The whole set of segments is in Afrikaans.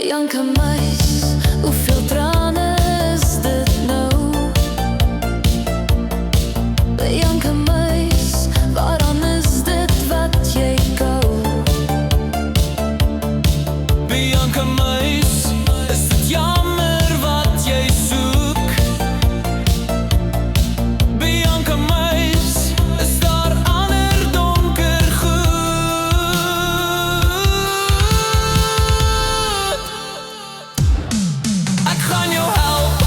Bianca meis, hoeveel tranen is dit nou? Bianca meis, waaraan is dit wat jy kou? Bianca meis, is dit jammer wat jy soek? Bianca meis, is daar ander donker goed? Ek gaan jou help,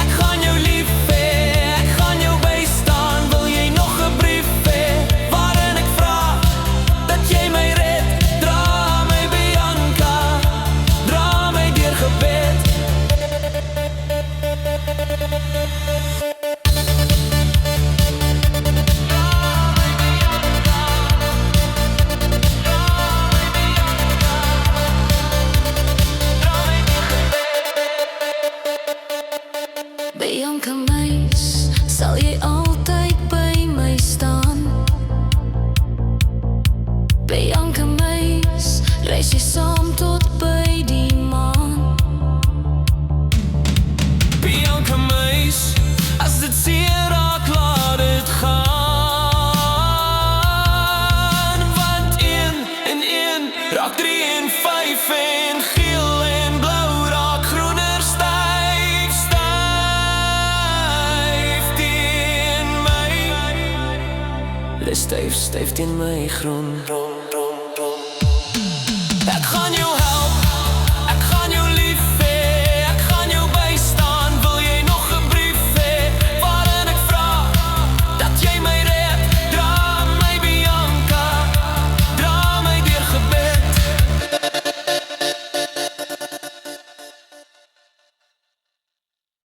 ek gaan jou lief hê, ek gaan jou bystaan. Wil jy nog 'n brief hê waarin ek vra dat jy my red? Dra my Bianca, dra my deur gebed. Bianca meis, sal jy altyd by my staan? Bianca meis, reis jy saam tot by die maan? Bianca meis, as dit seer raak, laat dit gaan. Want 1 en 1 raak 3 en 5 en geel en blou raak groener styf, styf teen my. Dis styf teen my groen. Ek gaan jou